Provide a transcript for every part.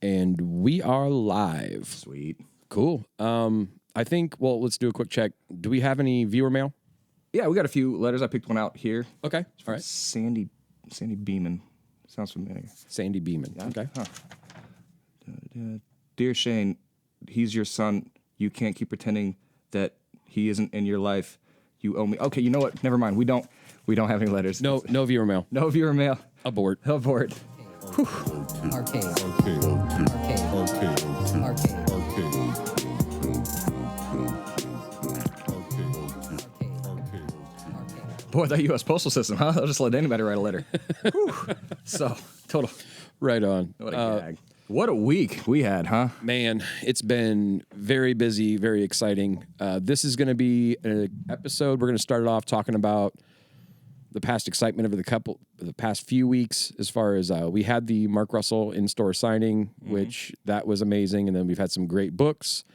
And we are live. Sweet. Cool. I think, well, let's do a quick check. Do we have any viewer mail? Yeah, we got a few letters. I picked one out here. Okay. All right. Sandy Beeman. Sounds familiar. Sandy Beeman. Yeah. Okay. Huh. Dear Shayne, he's your son. You can't keep pretending that he isn't in your life. You owe me. Okay, you know what? Never mind. We don't have any letters. No viewer mail. No viewer mail. Abort. Abort. Arcade. Boy, that U.S. postal system, huh? They'll just let anybody write a letter. So, total. Right on. What a gag. What a week we had, huh? Man, it's been very busy, very exciting. This is going to be an episode. We're going to start it off talking about the past excitement over the past few weeks, as far as we had the Mark Russell in-store signing, which that was amazing. And then we've had some great books.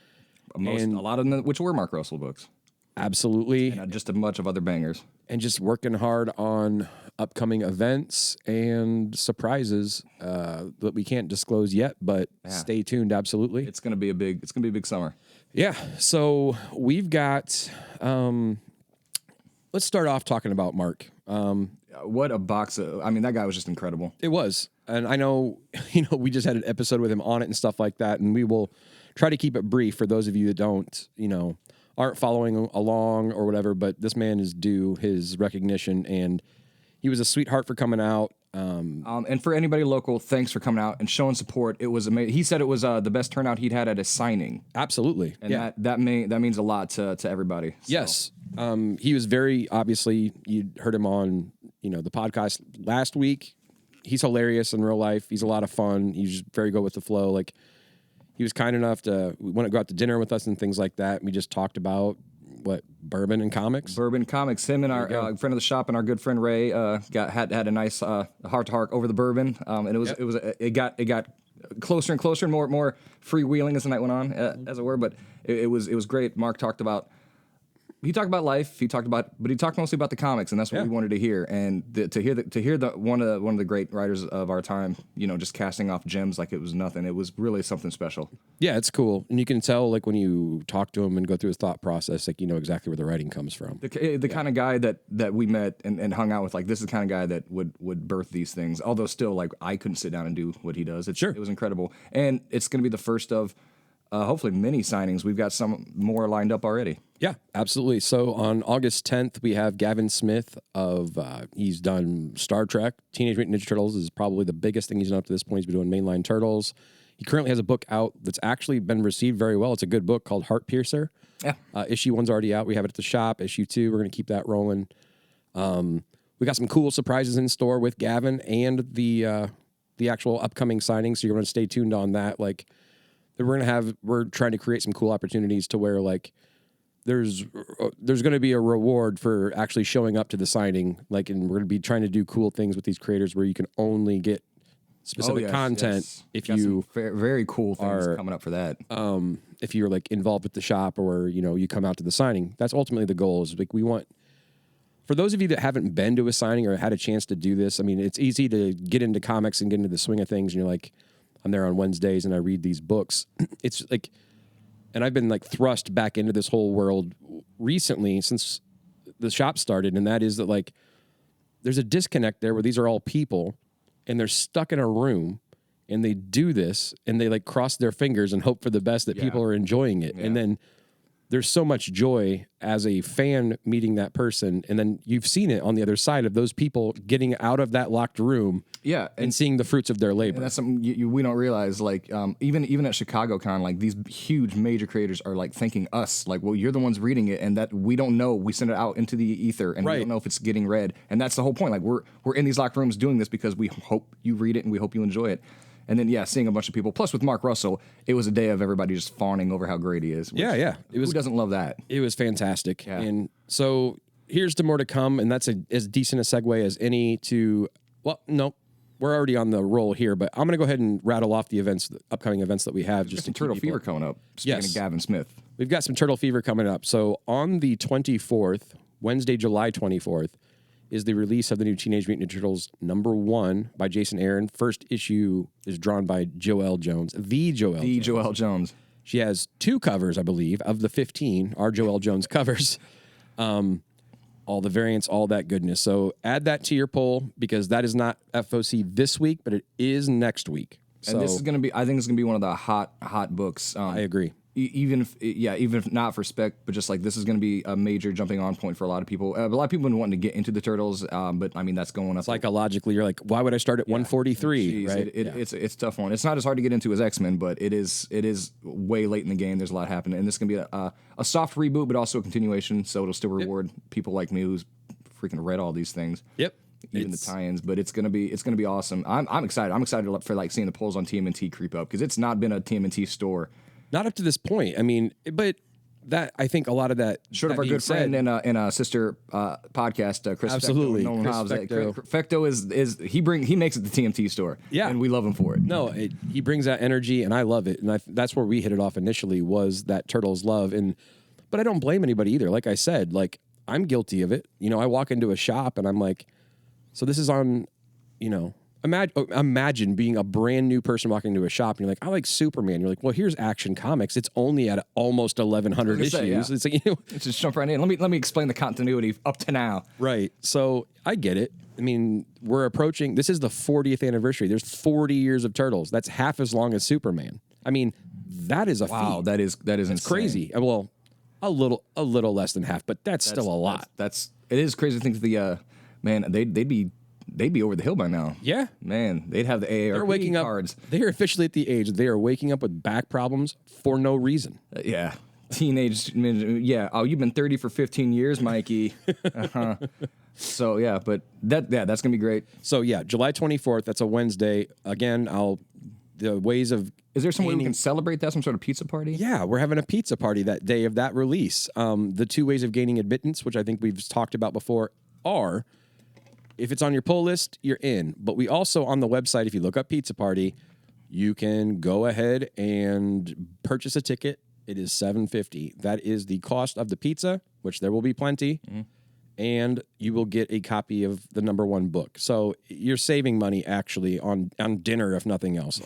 A lot of them, which were Mark Russell books. Absolutely. And just a bunch of other bangers. And just working hard on upcoming events and surprises that we can't disclose yet, but stay tuned. Absolutely. It's gonna be a big summer. Yeah. So we've got, let's start off talking about Mark. What a box of, I mean, that guy was just incredible. It was. And I know, we just had an episode with him on it and stuff like that. And we will try to keep it brief for those of you that don't, aren't following along or whatever, but this man is due his recognition, and he was a sweetheart for coming out. And for anybody local, thanks for coming out and showing support. It was amazing. He said it was the best turnout he'd had at a signing. Absolutely. And that means a lot to everybody. So. Yes. He was very, obviously, you heard him on, the podcast last week. He's hilarious in real life. He's a lot of fun. He's just very good with the flow. Like, he was kind enough to want to go out to dinner with us and things like that. We just talked about bourbon and comics. Bourbon comics. Him and our friend of the shop and our good friend Ray had a nice heart to heart over the bourbon. And it got closer and closer and more freewheeling as the night went on, as it were. But it was great. Mark talked about. He talked about life. But he talked mostly about the comics, and that's what we wanted to hear. And to hear one of the great writers of our time, just casting off gems like it was nothing. It was really something special. Yeah, it's cool, and you can tell when you talk to him and go through his thought process, exactly where the writing comes from. The kind of guy that we met and hung out with, this is the kind of guy that would birth these things. Although still, I couldn't sit down and do what he does. It was incredible, and it's going to be the first of. Hopefully many signings. We've got some more lined up already. Yeah, absolutely. So on August 10th, we have Gavin Smith of, he's done Star Trek. Teenage Mutant Ninja Turtles is probably the biggest thing he's done up to this point. He's been doing mainline Turtles. He currently has a book out that's actually been received very well. It's a good book called Heart Piercer. Yeah. Issue 1's already out. We have it at the shop. Issue 2, we're going to keep that rolling. We got some cool surprises in store with Gavin and the actual upcoming signing. So you're going to stay tuned on that. We're trying to create some cool opportunities to where there's going to be a reward for actually showing up to the signing. And we're going to be trying to do cool things with these creators where you can only get specific content if got you some very cool things coming up for that. If you're involved with the shop or you come out to the signing. That's ultimately the goal. Is we want. For those of you that haven't been to a signing or had a chance to do this, I mean, it's easy to get into comics and get into the swing of things, and you're like, I'm there on Wednesdays and I read these books. It's and I've been thrust back into this whole world recently since the shop started. And that is that there's a disconnect there where these are all people and they're stuck in a room and they do this and they cross their fingers and hope for the best that people are enjoying it. Yeah. And then there's so much joy as a fan meeting that person. And then you've seen it on the other side of those people getting out of that locked room. Yeah, and seeing the fruits of their labor. And that's something we don't realize. Even at Chicago Con, these huge major creators are thanking us. Well, you're the ones reading it, and that we don't know. We send it out into the ether, and we don't know if it's getting read. And that's the whole point. We're in these locked rooms doing this because we hope you read it and we hope you enjoy it. And then, seeing a bunch of people. Plus, with Mark Russell, it was a day of everybody just fawning over how great he is. It was, who doesn't love that? It was fantastic. Yeah. And so here's to more to come, and that's as decent a segue as any to. Well, no. We're already on the roll here, but I'm going to go ahead and rattle off the upcoming events that we have. Just some Turtle Fever coming up. Speaking of Gavin Smith. We've got some Turtle Fever coming up. So on the 24th, Wednesday, July 24th, is the release of the new Teenage Mutant Ninja Turtles #1 by Jason Aaron. First issue is drawn by Joelle Jones, the Joelle Jones. She has 2 covers, I believe, of the 15 are Joelle Jones covers. All the variants, all that goodness. So add that to your poll because that is not FOC this week, but it is next week. And this is going to be, I think it's going to be one of the hot books. I agree. Even if not for spec, but just like this is going to be a major jumping on point for a lot of people. A lot of people have been wanting to get into the Turtles, but I mean that's going up. Psychologically, you're like, why would I start at 143? Jeez, right? It's a tough one. It's not as hard to get into as X-Men, but it is way late in the game. There's a lot happening, and this is going to be a soft reboot, but also a continuation. So it'll still reward people like me who's freaking read all these things. Yep. Even the tie-ins, but it's gonna be awesome. I'm excited. I'm excited for like seeing the polls on TMNT creep up because it's not been a TMNT store. Not up to this point. I mean, but that I think a lot of that. Short of our good friend and a sister podcast, Chris. Absolutely, Fecto is he makes it the TMT store. Yeah, and we love him for it. No, he brings that energy, and I love it. And that's where we hit it off initially was that Turtles love. But I don't blame anybody either. Like I said, like I'm guilty of it. You know, I walk into a shop and I'm like, so this is on, you know. Imagine being a brand new person walking into a shop and you're like, I like Superman. You're like, well, here's Action Comics. It's only at almost 1,100 issues. Yeah. It's like, you know, let's just jump right in. Let me explain the continuity up to now. Right. So I get it. I mean, we're approaching. This is the 40th anniversary. There's 40 years of Turtles. That's half as long as Superman. I mean, that is a feat. That is insane. Crazy. Well, a little less than half, but that's still a lot. It is crazy to think that man, they'd be over the hill by now. Yeah. Man, they'd have the AARP They're waking cards. Up. They are officially at the age they are waking up with back problems for no reason. Yeah. Teenage, yeah. Oh, you've been 30 for 15 years, Mikey. Uh-huh. So, yeah, but that's going to be great. So, yeah, July 24th, that's a Wednesday. Again, the ways of... Is there some way we can celebrate that? Some sort of pizza party? Yeah, we're having a pizza party that day of that release. The 2 ways of gaining admittance, which I think we've talked about before, are... If it's on your pull list, you're in. But we also, on the website, if you look up Pizza Party, you can go ahead and purchase a ticket. It is $7.50. That is the cost of the pizza, which there will be plenty. Mm-hmm. And you will get a copy of the #1 book. So you're saving money, actually, on dinner, if nothing else.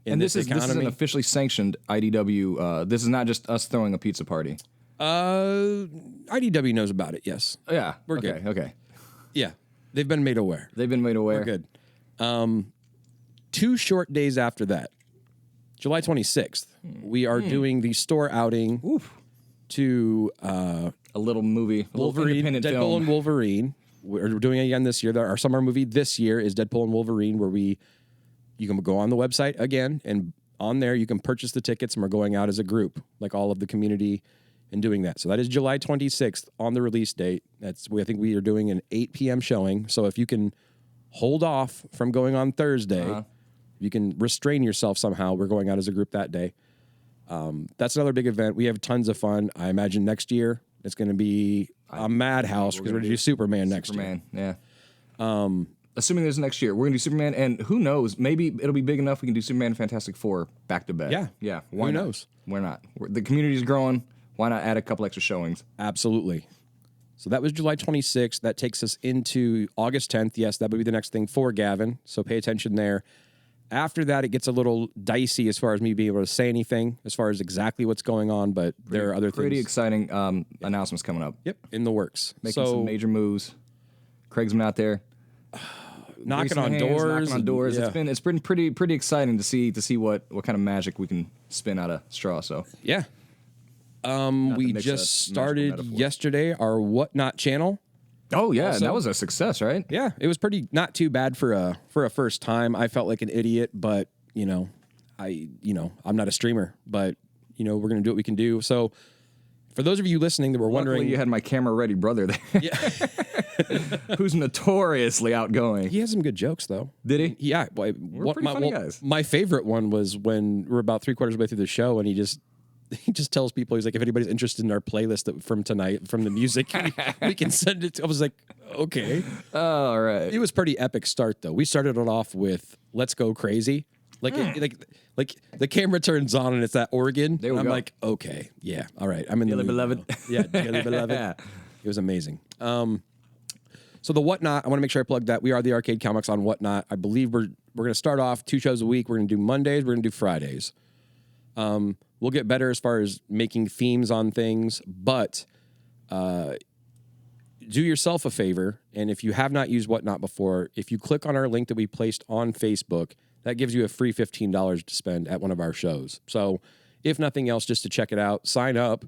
And this is an officially sanctioned IDW. This is not just us throwing a pizza party. IDW knows about it, yes. Yeah. We're good. Okay. Yeah. They've been made aware. We're good. 2 short days after that, July 26th, we are doing the store outing to a little movie, Wolverine, Deadpool film. and Wolverine. We're doing it again this year. Our summer movie this year is Deadpool and Wolverine, where you can go on the website again, and on there you can purchase the tickets, and we're going out as a group, like all of the community. And doing that. So that is July 26th on the release date. I think we are doing an 8 p.m. showing. So if you can hold off from going on Thursday, you can restrain yourself somehow. We're going out as a group that day. That's another big event. We have tons of fun. I imagine next year it's going to be a madhouse because we're going to do Superman next year. Yeah. Assuming there's next year, we're going to do Superman. And who knows? Maybe it'll be big enough we can do Superman and Fantastic Four back to back. Yeah. Who knows? Why not? The community's growing. Why not add a couple extra showings? Absolutely. So that was July 26th. That takes us into August 10th. Yes, that would be the next thing for Gavin. So pay attention there. After that, it gets a little dicey as far as me being able to say anything as far as exactly what's going on, but there are other things. Pretty exciting announcements coming up. Yep, in the works. Making some major moves. Craig's been out there. Knocking on doors. Yeah. It's been pretty exciting to see what kind of magic we can spin out of straw. So yeah. We just started yesterday our Whatnot channel. Oh yeah, and that was a success, right? Yeah, it was not too bad for a first time. I felt like an idiot, but I'm not a streamer, but we're gonna do what we can do. So for those of you listening that were wondering, you had my camera ready brother there, who's notoriously outgoing. He has some good jokes though. Did he? Yeah, we're pretty funny guys. My favorite one was when we're about 3/4 of the way through the show, and he just tells people, he's like, if anybody's interested in our playlist from tonight, from the music, we can send it to. I was like, okay. All right. It was pretty epic start, though. We started it off with Let's Go Crazy. Like the camera turns on and it's that organ. There we I'm go. like, okay, yeah, all right. I'm in Dearly the mood. beloved. Yeah, dearly beloved. It was amazing. So So the Whatnot, I want to make sure I plug that. We are the Arcade Comics on Whatnot. I believe we're going to start off 2 shows a week. We're going to do Mondays. We're going to do Fridays. We'll get better as far as making themes on things, but do yourself a favor, and if you have not used Whatnot before, if you click on our link that we placed on Facebook, that gives you a free $15 to spend at one of our shows. So if nothing else, just to check it out, sign up,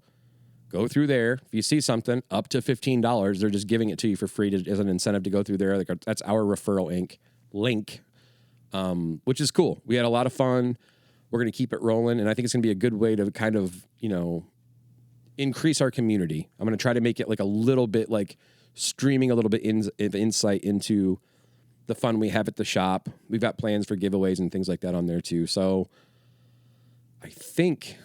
go through there. If you see something up to $15, they're just giving it to you for free as an incentive to go through there. Like that's our referral link, which is cool. We had a lot of fun. We're going to keep it rolling, and I think it's going to be a good way to kind of, increase our community. I'm going to try to make it like a little bit like streaming a little bit of insight into the fun we have at the shop. We've got plans for giveaways and things like that on there too. So I think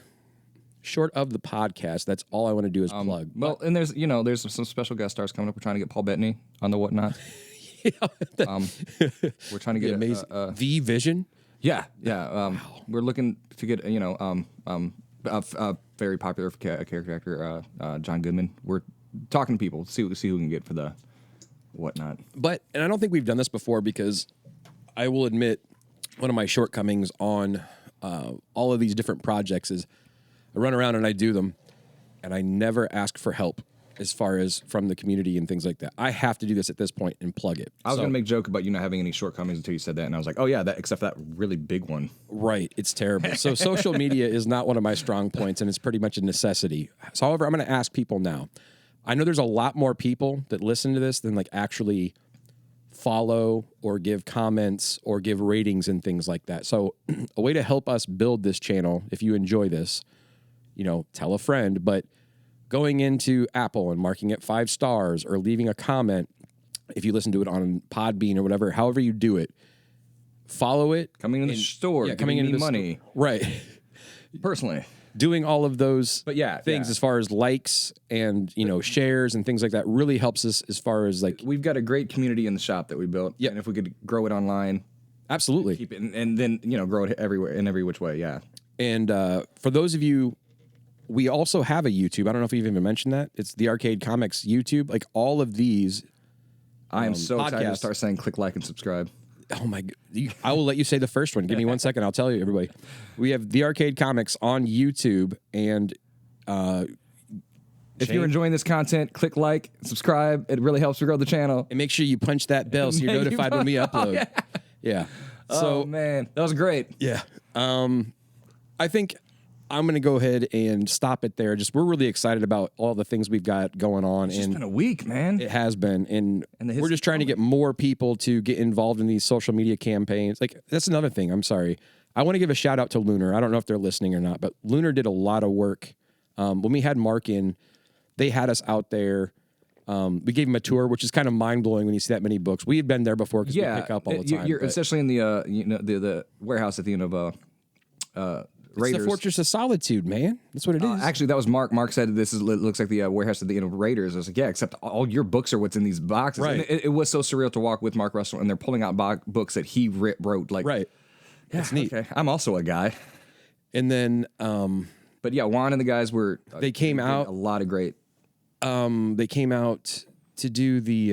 short of the podcast, that's all I want to do is plug. Well, and there's some special guest stars coming up. We're trying to get Paul Bettany on the Whatnot. We're trying to get amazing. The Vision. Yeah. We're looking to get a very popular character actor, John Goodman. We're talking to people, see who we can get for the Whatnot. And I don't think we've done this before because I will admit one of my shortcomings on all of these different projects is I run around and I do them, and I never ask for help as far as from the community and things like that. I have to do this at this point and plug it. I was going to make a joke about you not having any shortcomings until you said that, and I was like, oh yeah, except for that really big one. Right, it's terrible. So social media is not one of my strong points, and it's pretty much a necessity. So, however, I'm going to ask people now. I know there's a lot more people that listen to this than like actually follow or give comments or give ratings and things like that. So a way to help us build this channel, if you enjoy this, tell a friend, but going into Apple and marking it 5 stars or leaving a comment, if you listen to it on Podbean or whatever, however you do it, follow it. Coming into the store, coming into money. Right. Personally. Doing all of those things as far as likes and, shares and things like that really helps us as far as like... We've got a great community in the shop that we built. Yeah. And if we could grow it online... Absolutely. Keep it, and then, grow it everywhere, in every which way, yeah. And for those of you... We also have a YouTube. I don't know if we've even mentioned that. It's the Arcade Comics YouTube. Like all of these. I am so excited to start saying click, like, and subscribe. Oh my! I will let you say the first one. Give me 1 second. I'll tell you, everybody. We have the Arcade Comics on YouTube, and if you're enjoying this content, click like, subscribe. It really helps to grow the channel. And make sure you punch that bell so you're notified when we upload. Yeah. So man, that was great. Yeah. I think I'm going to go ahead and stop it there. We're really excited about all the things we've got going on. It's just been a week, man. It has been. And we're just trying to get more people to get involved in these social media campaigns. Like, that's another thing. I'm sorry. I want to give a shout out to Lunar. I don't know if they're listening or not, but Lunar did a lot of work. When we had Mark in, they had us out there. We gave him a tour, which is kind of mind-blowing when you see that many books. We had been there before because we pick up all the time. You're especially in the warehouse at the end of Raiders. It's the Fortress of Solitude, man. That's what it is. Actually, that was Mark. Mark said looks like the warehouse at the end of Raiders. I was like, yeah, except all your books are what's in these boxes. Right. And it was so surreal to walk with Mark Russellin, and they're pulling out books that he wrote. Like, right. Yeah, that's neat. Okay. I'm also a guy. And then, but yeah, Juan and the guys were. They came out a lot of great. They came out to do the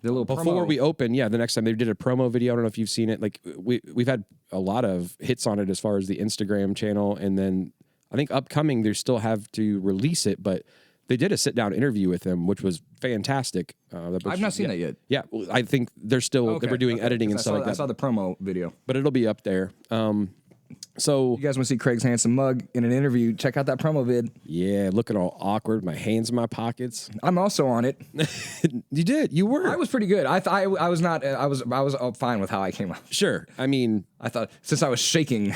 little before promo. we opened. Yeah, the next time they did a promo video. I don't know if you've seen it. Like we've had a lot of hits on it as far as the Instagram channel, and then I think upcoming they still have to release it, but they did a sit down interview with him, which was fantastic. I've not seen that yet. Yeah, I think they're still they were doing editing and stuff like that. I saw the promo video, but it'll be up there. So you guys want to see Craig's handsome mug in an interview? Check out that promo vid. Yeah, looking all awkward, my hands in my pockets. I'm also on it. You did. You were. I was pretty good. I was not. I was fine with how I came out. Sure. I mean, I thought since I was shaking,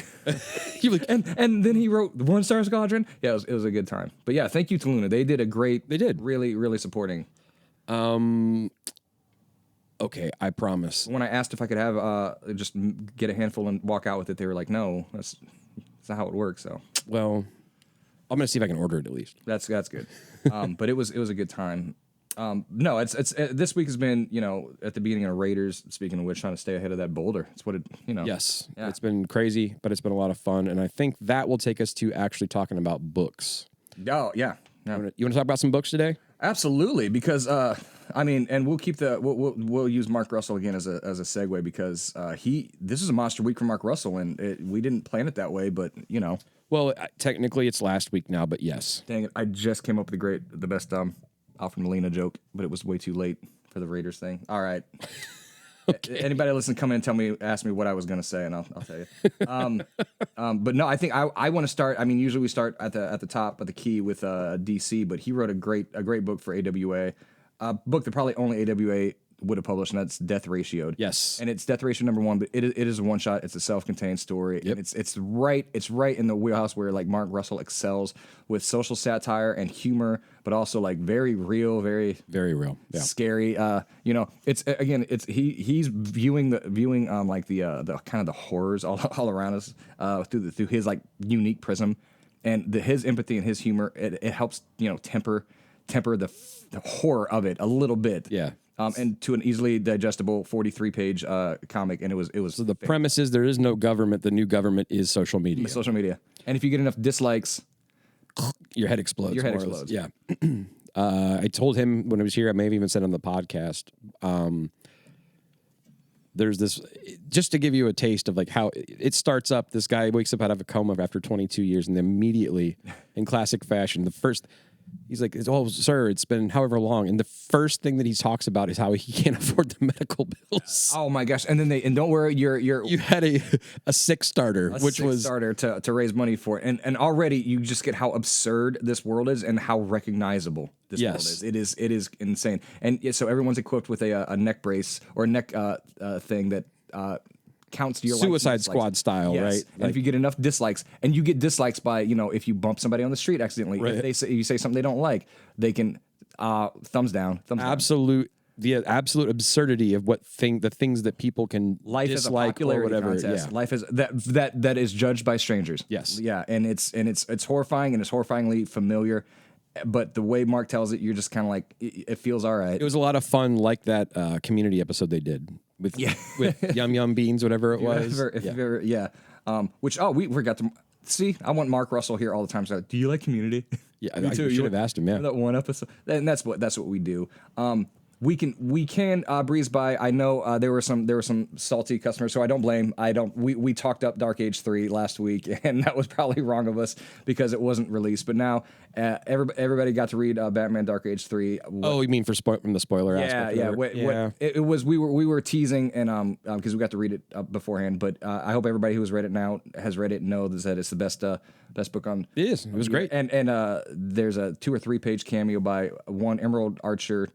you like, and then he wrote the 1-Star Squadron. Yeah, it was a good time. But yeah, thank you to Luna. They did a great. They did really supporting. Okay, I promise. When I asked if I could have just get a handful and walk out with it, they were like, "No, that's not how it works." So, well, I'm gonna see if I can order it at least. That's good. But it was a good time. No, it's this week has been at the beginning of Raiders. Speaking of which, trying to stay ahead of that boulder. It's what it Yes, yeah. It's been crazy, but it's been a lot of fun, and I think that will take us to actually talking about books. Oh yeah. You want to talk about some books today? Absolutely, because I mean, and we'll keep we'll use Mark Russell again as a segue because this is a monster week for Mark Russell, and we didn't plan it that way, but Well, technically it's last week now, but yes. Dang it! I just came up with the best Alfred Molina joke, but it was way too late for the Raiders thing. All right. Okay. Anybody listen, come in and ask me what I was going to say, and I'll tell you. But no, I think I want to start. I mean, usually we start at the top of the key with DC, but he wrote a great book for AWA, a book that probably only AWA would have published, and that's Death Ratioed. Yes, and it's Death Ratio #1, but it is a one shot. It's a self-contained story, and it's right in the wheelhouse where like Mark Russell excels with social satire and humor, but also like very real, very real, scary. He's viewing like the kind of the horrors all around us through his like unique prism, and his empathy and his humor it helps temper the horror of it a little bit. Yeah. And to an easily digestible 43-page comic, and it was. So the premise is there is no government. The new government is social media. Social media, and if you get enough dislikes, your head explodes. Yeah. I told him when I was here. I may have even said on the podcast. There's this, just to give you a taste of like how it starts up. This guy wakes up out of a coma after 22 years, and immediately, in classic fashion, he's like, "Oh, sir, it's been however long." And the first thing that he talks about is how he can't afford the medical bills. Oh my gosh! And then don't worry, you had a sick starter, to raise money for it, and already you just get how absurd this world is and how recognizable this world is. It is insane, and so everyone's equipped with a neck brace or a neck thing that. Counts to your Suicide Squad style, yes. right? And if you get enough dislikes, and you get dislikes by if you bump somebody on the street accidentally, right. if you say something they don't like, they can thumbs down. The absolute absurdity of the things that people can dislike or whatever. Contest. Yeah. Life is that is judged by strangers. Yes, yeah, and it's horrifying and it's horrifyingly familiar. But the way Mark tells it, you're just kind of like, it feels all right. It was a lot of fun, like that Community episode they did with Yum Yum Beans, whatever it was. Which we forgot to see. I want Mark Russell here all the time. So, do you like Community? Yeah, I should have asked him. Yeah, that one episode, and that's what we do. We can breeze by. I know there were some salty customers, so I don't blame. We talked up Dark Age 3 last week, and that was probably wrong of us because it wasn't released. But now everybody got to read Batman Dark Age 3. Oh, you mean from the spoiler aspect? It was we were teasing and because we got to read it beforehand. But I hope everybody who has read it now has read it and knows that it's the best book on. It is. It was great. And there's a 2 or 3 page cameo by one Emerald Archer.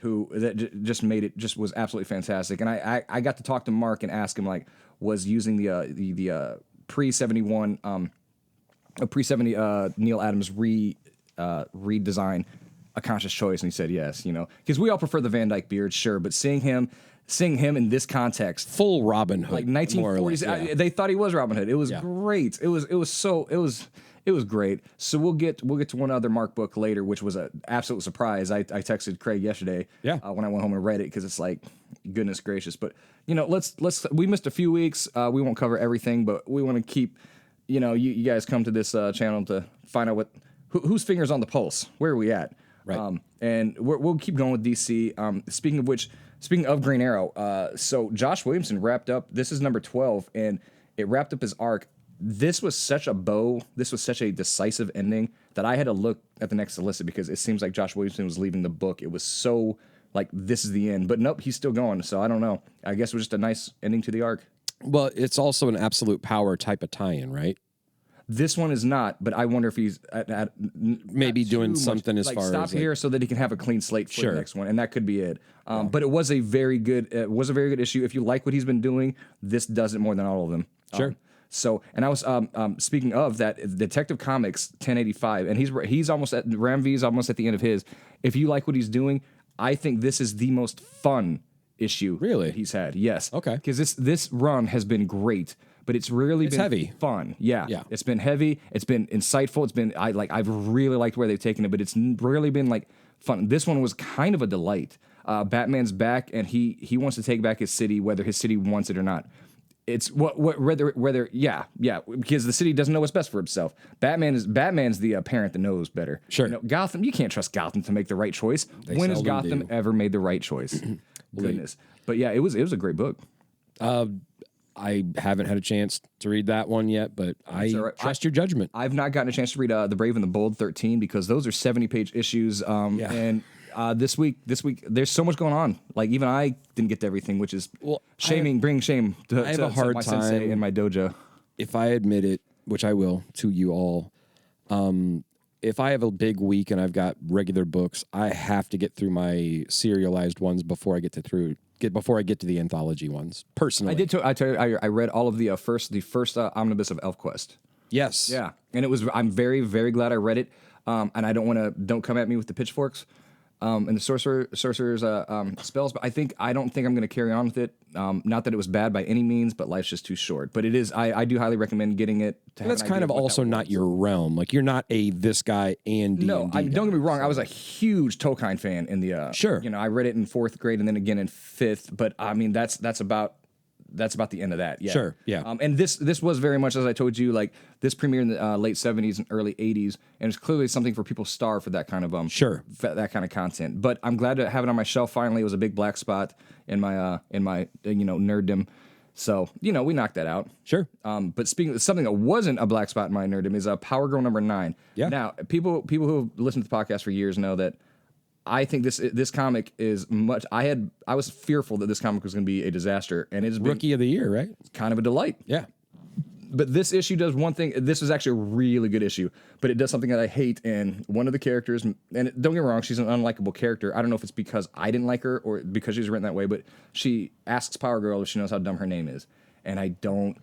Who just made it was absolutely fantastic, and I got to talk to Mark and ask him like was using the pre-71 Neil Adams redesign a conscious choice, and he said yes, because we all prefer the Van Dyke beard, sure, but seeing him in this context, full Robin Hood, like 1940s, they thought he was Robin Hood. It was great. It was great. So we'll get to one other Mark book later, which was an absolute surprise. I texted Craig yesterday when I went home and read it because it's like, goodness gracious. But let's we missed a few weeks. We won't cover everything, but we want to keep you guys come to this channel to find out whose finger's on the pulse. Where are we at? Right. And we'll keep going with DC. Speaking of Green Arrow, so Josh Williamson wrapped up. This is number 12, and it wrapped up his arc. This was such a bow. This was such a decisive ending that I had to look at the next solicit because it seems like Josh Williamson was leaving the book. It was so like this is the end, but nope, he's still going. So I don't know. I guess it was just a nice ending to the arc. Well, it's also an absolute power type of tie-in, right? This one is not, but I wonder if he's maybe doing something as far stop as here so that he can have a clean slate for the next one, and that could be it. But it was a very good issue. If you like what he's been doing, this does it more than all of them. Sure. So, and I was speaking of that, Detective Comics 1085, and he's almost at Ram V's almost at the end of his. If you like what he's doing, I think this is the most fun issue really he's had. Yes, okay, because this run has been great, but it's been heavy, fun. Yeah, it's been heavy. It's been insightful. It's been I've really liked where they've taken it, but it's really been like fun. This one was kind of a delight. Batman's back, and he wants to take back his city, whether his city wants it or not. it's whether yeah because the city doesn't know what's best for itself. Batman's the parent that knows better. Sure. Gotham, you can't trust Gotham to make the right choice. When has Gotham ever made the right choice? Goodness. But yeah, it was a great book. I haven't had a chance to read that one yet, but I trust your judgment. I've not gotten a chance to read The Brave and the Bold 13 because those are 70-page issues. And this week there's so much going on. Like even I didn't get to everything, which is bringing shame to I have a hard my time sensei in my dojo. If I admit it, which I will to you all, if I have a big week and I've got regular books, I have to get through my serialized ones before I get to the anthology ones. Personally, I did. I tell you, I read all of the first omnibus of ElfQuest. Yes. Yeah, and it was. I'm very, very glad I read it. And I don't come at me with the pitchforks. And the sorcerer's spells, but I don't think I'm going to carry on with it. Not that it was bad by any means, but life's just too short. But it is. I do highly recommend getting it. That's kind of also not your realm. Like you're not this guy and D&D no. Don't get me wrong. I was a huge Tolkien fan in the. Sure. I read it in 4th grade and then again in 5th. But I mean that's about the end of that. Yeah. Sure. Yeah. And this was very much, as I told you, like this premiered in the late 70s and early 80s, and it's clearly something for people starved for that kind of that kind of content. But I'm glad to have it on my shelf. Finally, it was a big black spot in my nerddom. So we knocked that out. Sure. But speaking of something that wasn't a black spot in my nerddom is Power Girl #9. Yeah. Now people who have listened to the podcast for years know that I think this comic is much. I was fearful that this comic was going to be a disaster, and it's been Rookie of the Year, right? kind of a delight. Yeah. But this issue does one thing. This is actually a really good issue, but it does something that I hate. And one of the characters, and don't get me wrong, she's an unlikable character. I don't know if it's because I didn't like her or because she was written that way, but she asks Power Girl if she knows how dumb her name is, and I don't.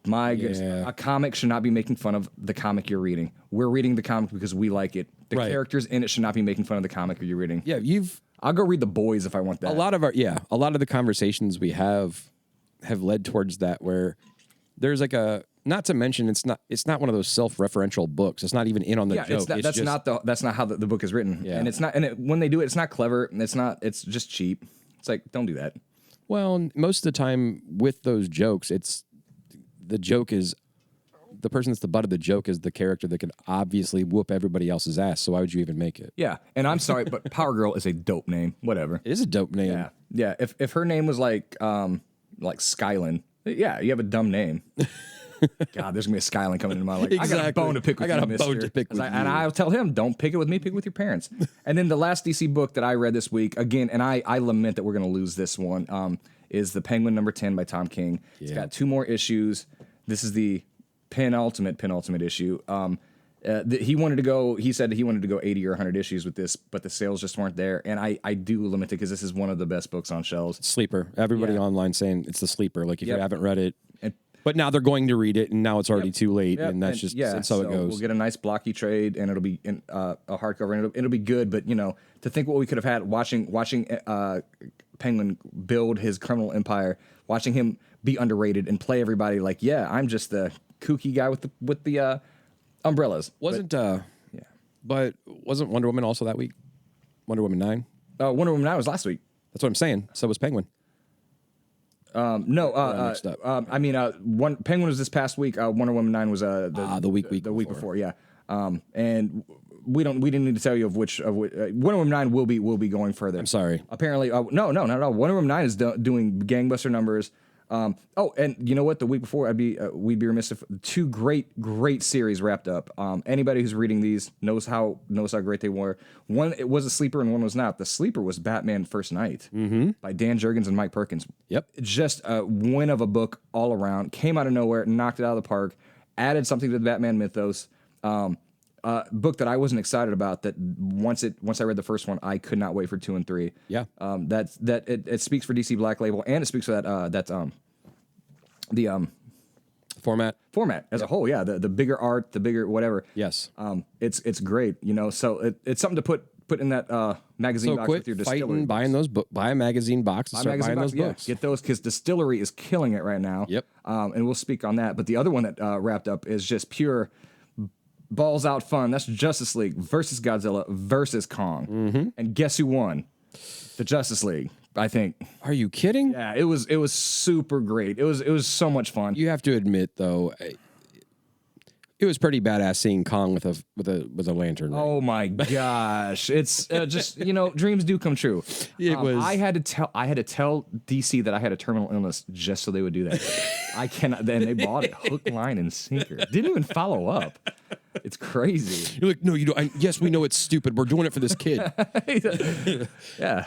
My goodness, a comic should not be making fun of the comic you're reading. We're reading the comic because we like it. The characters in it should not be making fun of the comic you're reading. Yeah, I'll go read The Boys if I want that. A lot of the conversations we have led towards that, where there's like not to mention it's not one of those self-referential books. It's not even in on the joke. That's not how the book is written. Yeah. And it's not. And when they do it, it's not clever. And it's just cheap. It's like, don't do that. Well, most of the time with those jokes, the joke is the person that's the butt of the joke is the character that can obviously whoop everybody else's ass. So why would you even make it? Yeah, and I'm sorry, but Power Girl is a dope name. Whatever. It is a dope name. Yeah, yeah. If her name was like Skylin, yeah, you have a dumb name. God, there's gonna be a Skylin coming into my life. Exactly. I got a bone to pick with you, mister. And I'll tell him, don't pick it with me, pick it with your parents. And then the last DC book that I read this week, again, and I lament that we're gonna lose this one, is The Penguin #10 by Tom King. Yeah. It's got 2 more issues. This is the penultimate issue. He said he wanted to go 80 or 100 issues with this, but the sales just weren't there. And I do lament it because this is one of the best books on shelves. Sleeper. Everybody online saying it's the sleeper. Like if you haven't read it, but now they're going to read it, and now it's already too late, and that's that's how it goes. We'll get a nice blocky trade, and it'll be in a hardcover, and it'll be good. But to think what we could have had watching Penguin build his criminal empire, watching him be underrated and play everybody like, I'm just the kooky guy with the umbrellas. But wasn't Wonder Woman also that week? Wonder Woman 9? Wonder Woman 9 was last week. That's what I'm saying. So was Penguin. Mixed up. Penguin was this past week. Wonder Woman 9 was the week before. Yeah. And we didn't need to tell you of which Wonder Woman 9 will be going further. I'm sorry. Apparently, no, not at all. Wonder Woman 9 is doing gangbuster numbers. And you know what? The week before, we'd be remiss if 2 great series wrapped up. Anybody who's reading these knows how great they were. One, it was a sleeper, and one was not. The sleeper was Batman First Night by Dan Jurgens and Mike Perkins. Yep, just a win of a book all around. Came out of nowhere, knocked it out of the park, added something to the Batman mythos. Book that I wasn't excited about. That once I read the first one, I could not wait for 2 and 3. Yeah, it speaks for DC Black Label, and it speaks for the format as a whole. Yeah, the bigger art, the bigger whatever. Yes, it's great. So it's something to put in that magazine box with your distillery. Buy a magazine box and start buying those books. Get those because Distillery is killing it right now. Yep. And we'll speak on that. But the other one that wrapped up is just pure balls out fun. That's Justice League versus Godzilla versus Kong. And guess who won? The Justice League. I think. Are you kidding? Yeah, it was super great. It was so much fun. You have to admit, though, it was pretty badass seeing Kong with a lantern. Right? Oh my gosh. It's just, dreams do come true. It was. I had to tell DC that I had a terminal illness just so they would do that. I cannot. Then they bought it hook, line, and sinker. Didn't even follow up. It's crazy. You're like, no, you don't. Yes, we know it's stupid. We're doing it for this kid. Yeah.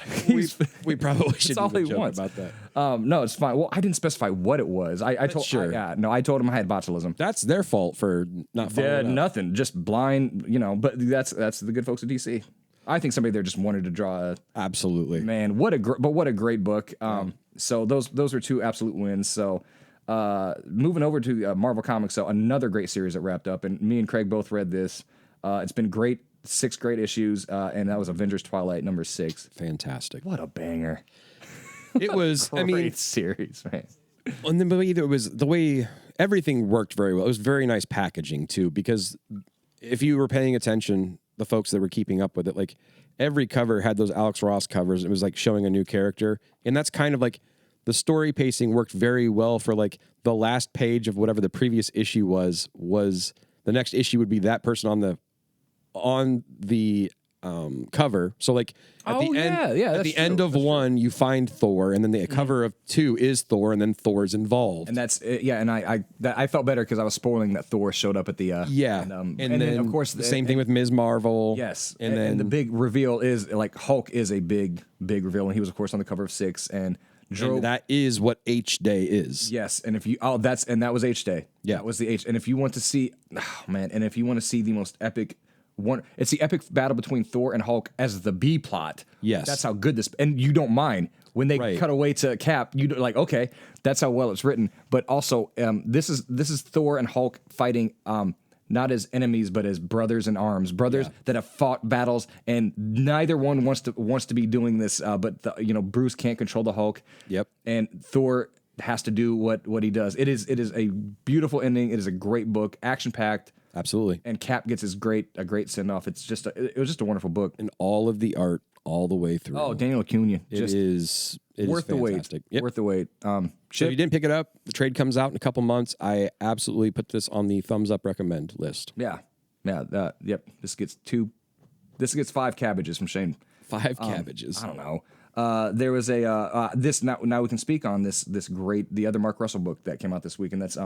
we probably should all he joke wants. about that. No, it's fine. Well, I didn't specify what it was. I told sure. I told him I had botulism. That's their fault for not following up. Nothing. Just blind, but that's the good folks at DC. I think somebody there just wanted to draw a Absolutely. man. What a great book. So those were two absolute wins. So moving over to Marvel Comics, so another great series that wrapped up, and me and Craig both read this. It's been great, 6 great issues, and that was Avengers Twilight number 6. Fantastic. What a banger! It was. Great series, man. And then it was the way everything worked very well. It was very nice packaging too, because if you were paying attention, the folks that were keeping up with it, like every cover had those Alex Ross covers. It was like showing a new character, and that's kind of like the story pacing worked very well for like the last page of whatever the previous issue was the next issue would be that person on the cover. So like at the end of one, you find Thor, and then the cover of 2 is Thor, and then Thor's involved. And that's and I felt better because I was spoiling that Thor showed up at the and then of course the same thing with Ms. Marvel. Yes, and then the big reveal is like Hulk is a big reveal, and he was of course on the cover of 6 and. And that is what H Day is. Yes, and if you that was H Day. Yeah, that was the H. And if you want to see, if you want to see the most epic one, it's the epic battle between Thor and Hulk as the B plot. Yes, that's how good this. And you don't mind when they cut away to Cap. You like okay, that's how well it's written. But also, this is Thor and Hulk fighting. Not as enemies, but as brothers in arms, brothers that have fought battles, and neither one wants to be doing this. But Bruce can't control the Hulk. Yep, and Thor has to do what he does. It is a beautiful ending. It is a great book, action packed. Absolutely, and Cap gets a great send off. It was just a wonderful book, and all of the art all the way through. Oh, Daniel Acuna, it is worth the wait. Yep. Worth the wait. So if you didn't pick it up, the trade comes out in a couple months. I absolutely put this on the thumbs up recommend list. Yeah. Yep. This gets 5 cabbages from Shayne. 5 cabbages. I don't know. There was a this now we can speak on this great the other Mark Russell book that came out this week, and that's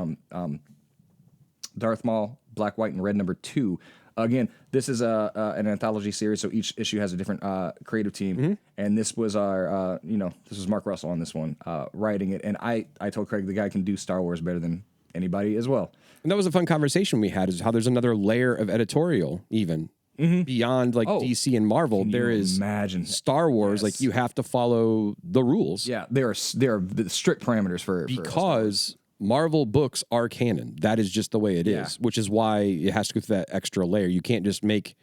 Darth Maul Black, White, and Red number 2. Again, this is an anthology series, so each issue has a different creative team, and this was our this was Mark Russell on this one writing it, and I told Craig the guy can do Star Wars better than anybody as well. And that was a fun conversation we had, is how there's another layer of editorial even beyond like DC and Marvel. There is Star Wars, like you have to follow the rules. Yeah, there are strict parameters because Marvel books are canon. That is just the way it is, which is why it has to go through that extra layer. You can't just make,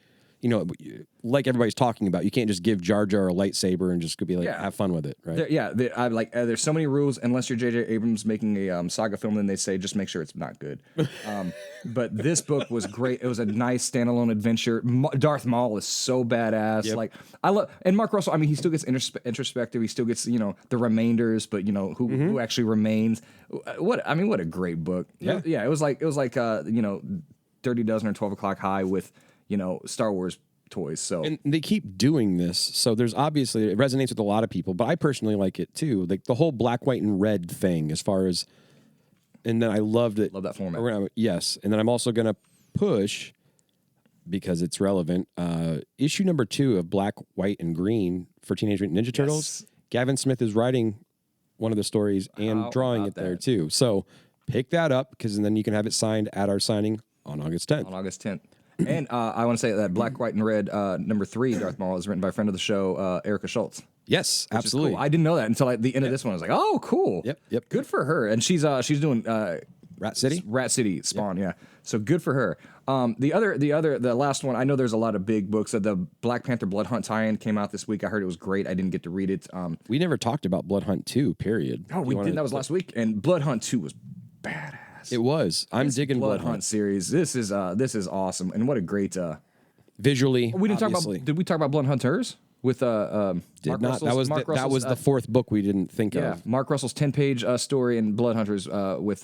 like everybody's talking about, you can't just give Jar Jar a lightsaber and just be like, have fun with it, right? There's so many rules. Unless you're J.J. Abrams making a saga film, then they say just make sure it's not good. But this book was great. It was a nice standalone adventure. Darth Maul is so badass. Like I love, and Mark Russell. I mean, he still gets introspective. He still gets the remainders, but who actually remains. What a great book. Yeah, It was like Dirty Dozen or 12 O'Clock High with Star Wars toys. So and they keep doing this. So there's obviously it resonates with a lot of people, but I personally like it too. Like the whole Black, White, and Red thing, as far as, and then I loved it. Love that format. Yes, and then I'm also gonna push, because it's relevant. Issue number 2 of Black, White, and Green for Teenage Mutant Ninja Turtles. Gavin Smith is writing one of the stories and drawing it there too. So pick that up, because then you can have it signed at our signing on August 10th. And I want to say that Black, White, and Red number 3, Darth Maul, is written by a friend of the show, Erica Schultz. Yes, absolutely. Cool. I didn't know that until the end of this one. I was like, oh, cool. Yep. Good for her. And she's doing Rat City Spawn. Yeah. So good for her. The last one. I know there's a lot of big books. The Black Panther Blood Hunt tie-in came out this week. I heard it was great. I didn't get to read it. We never talked about Blood Hunt 2. Period. Oh, we did. That was last week. And Blood Hunt 2 was badass. It was. I'm digging Blood Hunt series. This is awesome, and what a great visually. We didn't talk about. Did we talk about Blood Hunters? with Did Mark not. Russell's, That was the fourth book we didn't think yeah, of. Mark Russell's 10-page story in Blood Hunters with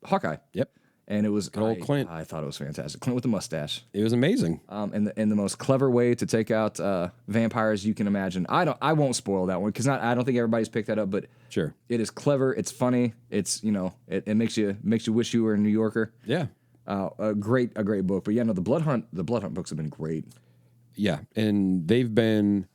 Hawkeye. Yep. And it was old Clint. I thought it was fantastic. Clint with the mustache. It was amazing. And the most clever way to take out vampires you can imagine. I won't spoil that one because I don't think everybody's picked that up, but Sure. it is clever. It's funny. It's it makes you wish you were a New Yorker. Yeah. A great book. But yeah, no, the Blood Hunt books have been great. Yeah, and they've been.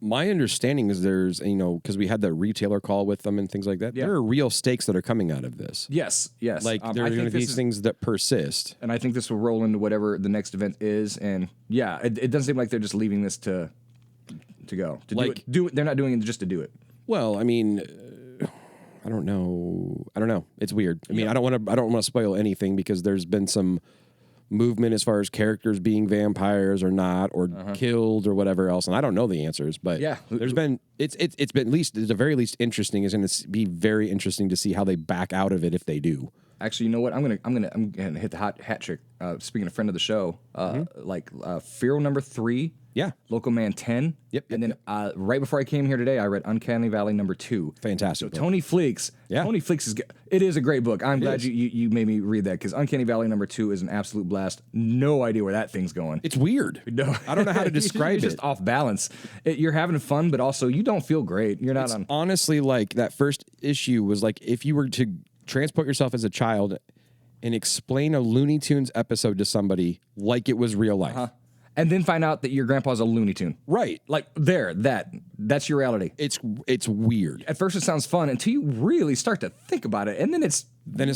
My understanding is there's, because we had that retailer call with them and things like that. Yeah. There are real stakes that are coming out of this. Yes. Like there are going to be things that persist. And I think this will roll into whatever the next event is. And yeah, it doesn't seem like they're just leaving this to go. They're not doing it just to do it. Well, I mean, I don't know. It's weird. I mean, I don't want to spoil anything because there's been some movement as far as characters being vampires or not, or killed or whatever else, and I don't know the answers. But yeah, there's been it's been at the very least interesting. It's going to be very interesting to see how they back out of it if they do. Actually, you know what? I'm gonna hit the hat trick. Speaking of friend of the show, Feral number 3. Yeah. Local Man 10. Yep. And then right before I came here today, I read Uncanny Valley number 2. Fantastic. So book. Tony Fleeks. Yeah. Tony Fleeks it is a great book. I'm glad you made me read that because Uncanny Valley number 2 is an absolute blast. No idea where that thing's going. It's weird. No. I don't know how to describe it. It's just off balance. You're having fun, but also you don't feel great. You're not It's on. honestly, like that first issue was like if you were to transport yourself as a child and explain a Looney Tunes episode to somebody like it was real life. And then find out that your grandpa's a Looney Tune. Right. Like that's your reality. It's weird. At first it sounds fun until you really start to think about it, and then it's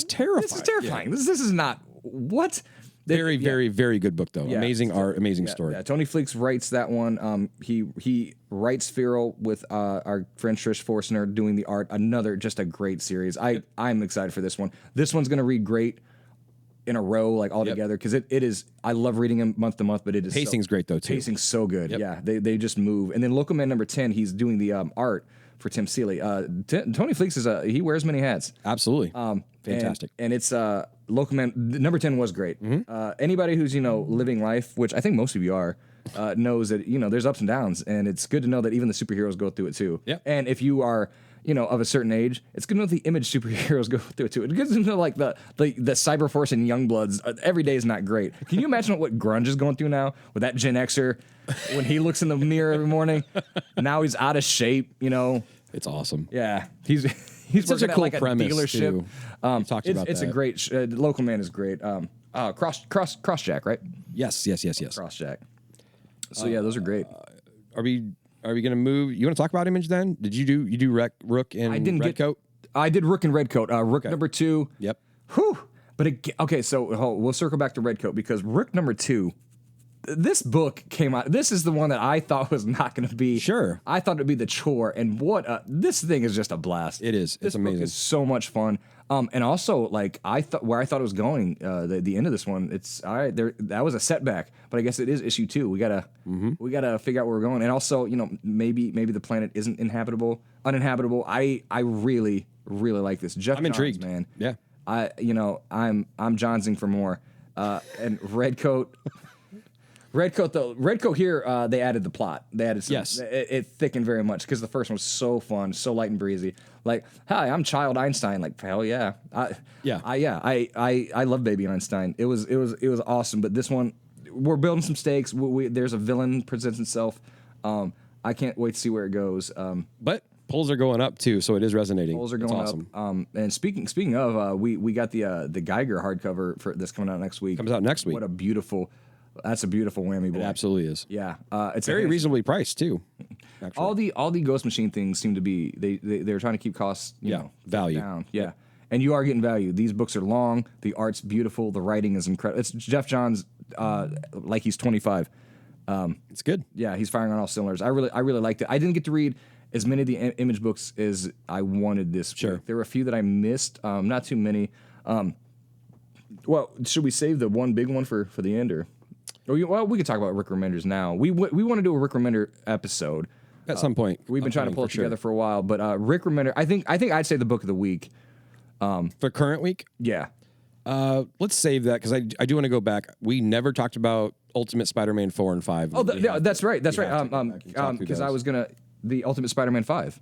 terrifying. This is terrifying. This is not what. Very, very, very good book though. Yeah. Amazing art, amazing story. Yeah, Tony Fleeks writes that one. He writes Feral with our friend Trish Forstner doing the art. Just a great series. I'm excited for this one. This one's gonna read great in a row, like all together, because it is. I love reading them month to month, but it is Pacing's great though too. Pacing's so good. Yep. Yeah, they just move. And then Local Man number 10, he's doing the art for Tim Seeley. Tony Fleeks he wears many hats. Absolutely. Fantastic. And it's Local Man number 10 was great. Anybody who's living life, which I think most of you are, knows that there's ups and downs, and it's good to know that even the superheroes go through it too. Yep. And if you are of a certain age, it's good to know the Image superheroes go through it too. It's good to know like the Cyberforce and Youngbloods. Every day is not great. Can you imagine what grunge is going through now with that Gen Xer when he looks in the mirror every morning? Now he's out of shape. It's awesome. Yeah, he's Such working a cool at like premise a dealership. too. You talked about it's that. a great Local Man is great. Crossjack, right? Yes. Crossjack. So yeah, those are great. Are we going to move? You want to talk about Image then? Did you do Rook and Redcoat? I did Rook and Redcoat. Rook number 2. Yep. Whew. But okay, so we'll circle back to Redcoat because Rook number 2. This book came out. This is the one that I thought was not going to be. Sure. I thought it'd be the chore, and this thing is just a blast. It is. This It's amazing. book is so much fun. And also, like I thought it was going. The end of this one, it's all right. That was a setback, but I guess it is issue 2. We gotta figure out where we're going, and also, maybe the planet isn't uninhabitable. I really like this. Jeff I'm Johns, intrigued, man. Yeah. I'm Johnsing for more. And Redcoat. Redcoat here, they added the plot. They added some, Yes. it thickened very much because the first one was so fun, so light and breezy. Like, hi, I'm Child Einstein. Like, hell yeah, I love Baby Einstein. It was awesome. But this one, we're building some stakes. There's a villain presents itself. I can't wait to see where it goes. But polls are going up too, so it is resonating. Polls are It's going awesome. up. And speaking of, we got the Geiger hardcover that's coming out next week. Comes out next week. That's a beautiful whammy boy. It absolutely is. Yeah, it's Very reasonably priced too. Actually. All the Ghost Machine things seem to be they're trying to keep costs value down. Yeah, and you are getting value. These books are long. The art's beautiful. The writing is incredible. It's Jeff Johns like he's 25. It's good. Yeah, he's firing on all cylinders. I really liked it. I didn't get to read as many of the Image books as I wanted this week. Sure. There were a few that I missed. Not too many. Well, should we save the one big one for the end or? Well, we could talk about Rick Remenders now. We want to do a Rick Remender episode At some point. We've been trying to pull it together for a while, but Rick Remender, I think I'd say the book of the week. For current week? Yeah. Let's save that because I do want to go back. We never talked about Ultimate Spider-Man 4 and 5. Oh, that's right. That's right. have to go back and talk through Because I those. was gonna the Ultimate Spider-Man 5.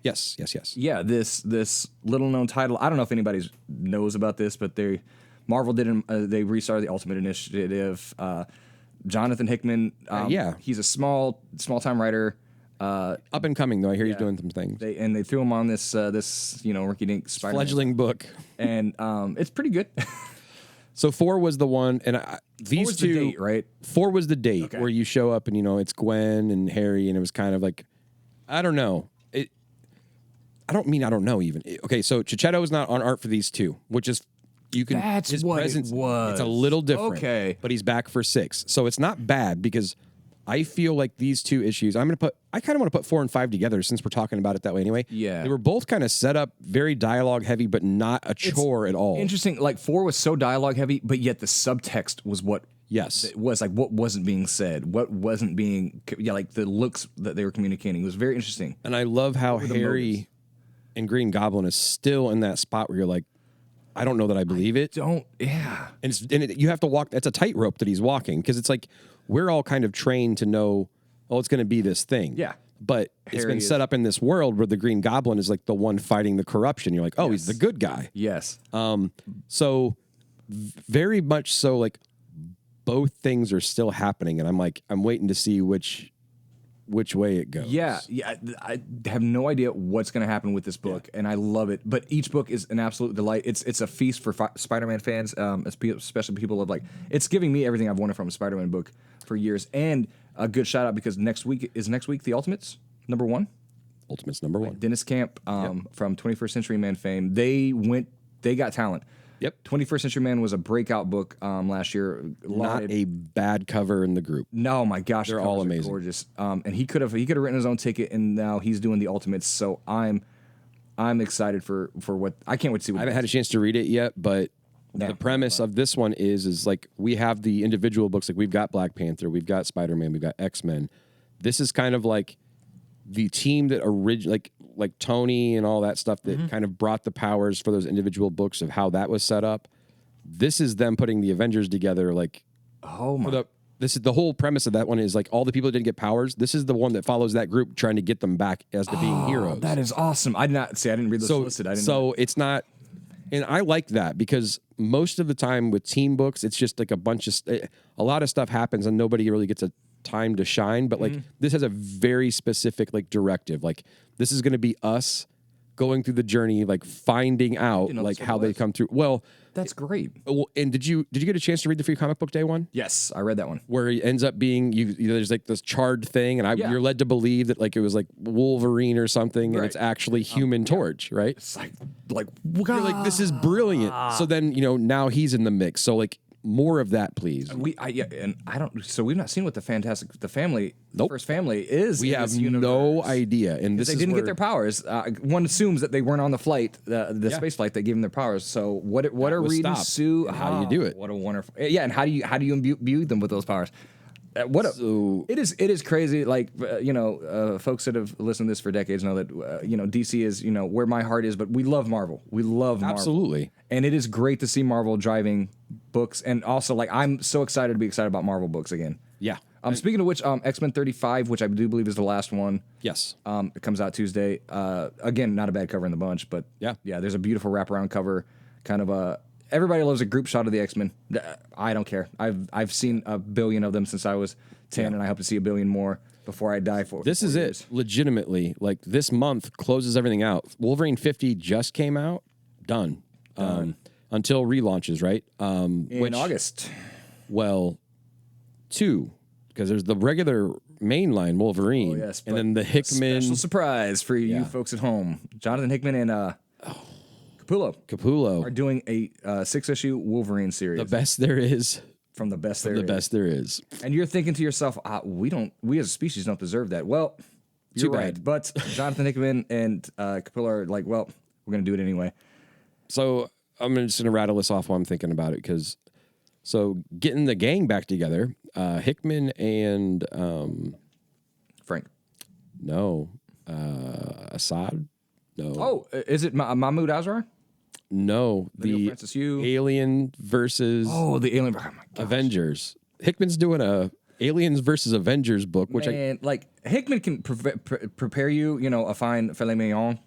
Yes. Yeah, this little known title. I don't know if anybody knows about this, but Marvel did they restarted the Ultimate Initiative. Jonathan Hickman. He's a small time writer. Up and coming though. I hear he's doing some things. They threw him on this rinky-dink Spider-Man, Fledgling book. and it's pretty good. So 4 was the one, and these was two. the date, right? 4 was the date Okay. where you show up and it's Gwen and Harry, and it was kind of like, I don't know. I don't know even. Okay, so Chichetto is not on art for these two, which is That's his what it presence. was. It's a little different. Okay. but he's back for 6, so it's not bad because I feel like these 2 issues. I kind of want to put 4 and 5 together since we're talking about it that way anyway. Yeah. they were both kind of set up very dialogue heavy, but not a chore at all. Interesting. Like 4 was so dialogue heavy, but yet the subtext was what. Yes. It was like what wasn't being said, what wasn't being. Yeah, like the looks that they were communicating. It was very interesting. And I love how the Harry motives? and Green Goblin is still in that spot where you're like, I don't know that I believe it. Yeah. And you have to walk. That's a tightrope that he's walking because it's like we're all kind of trained to know, it's going to be this thing. Yeah. But it's Harry been set up in this world where the Green Goblin is like the one fighting the corruption. You're like, he's the good guy. Yes. So very much so, like both things are still happening, and I'm waiting to see which way it goes. Yeah. I have no idea what's going to happen with this book, and I love it. But each book is an absolute delight. It's a feast for Spider-Man fans, especially people of it's giving me everything I've wanted from a Spider-Man book for years. And a good shout out because next week the Ultimates #1. Ultimates #1. Dennis Camp from 21st Century Man fame. They got talent. Yep. 21st Century Man was a breakout book last year. Not a bad cover in the group. No, my gosh, They're the all covers are amazing. gorgeous. And he could have written his own ticket, and now he's doing the Ultimates. So I'm excited for what I can't wait to see. What I haven't had a chance to read it yet, but the premise of this one is like we have the individual books. Like we've got Black Panther, we've got Spider-Man, we've got X-Men. This is kind of like the team that like Tony and all that stuff that kind of brought the powers for those individual books of how that was set up. This is them putting the Avengers together. Like, this is the whole premise of that one is like all the people that didn't get powers. This is the one that follows that group trying to get them back as to being heroes. That is awesome. I didn't read this listed. I didn't know. It's not, and I like that because most of the time with team books, it's just like a lot of stuff happens and nobody really gets a time to shine. But like this has a very specific like directive. Like this is going to be us going through the journey, like finding out like how they come through. Well, That's great. and did you get a chance to read the Free Comic Book Day one? Yes, I read that one. Where he ends up being there's like this charred thing, and you're led to believe that like it was like Wolverine or something, and it's actually Human Torch, right? It's like You're like, this is brilliant. So then now he's in the mix. So like more of that, please. we've not seen what the first family is. We in have this universe. no idea, and this They is didn't where, get their powers. One assumes that they weren't on the flight, the space flight that gave them their powers. So what are was reading stopped. Sue? And how do you do it? What a wonderful and how do you imbue them with those powers? It is crazy. Like folks that have listened to this for decades know that DC is where my heart is. But we love Marvel. We love Marvel. Absolutely. And it is great to see Marvel driving books, and also like I'm so excited to be excited about Marvel books again. Yeah. Speaking of which, X-Men 35, which I do believe is the last one. Yes. It comes out Tuesday. Again, not a bad cover in the bunch, but Yeah. There's a beautiful wraparound cover. Kind of everybody loves a group shot of the X-Men. I don't care. I've seen a billion of them since I was 10, and I hope to see a billion more before I die. This is it. Legitimately, like this month closes everything out. Wolverine 50 just came out. Done. Until relaunches, right? In August. Well, 2, because there's the regular mainline Wolverine, Yes, and then the Hickman Special surprise for you folks at home. Jonathan Hickman and Capullo are doing a 6-issue Wolverine series. the best there is. From the best The best there is. And you're thinking to yourself, we as a species don't deserve that. Well, you're Too bad. right. But Jonathan Hickman and Capullo are like, well, we're going to do it anyway. So I'm just gonna rattle this off while I'm thinking about it, because getting the gang back together, Hickman and Frank. Assad. No. Oh, is it Mahmoud Azrar? No, Neil the Francis Yu. Alien versus Oh, the alien. Oh my God. Avengers. Hickman's doing a Aliens versus Avengers book, which like Hickman can prepare you, a fine filet mignon,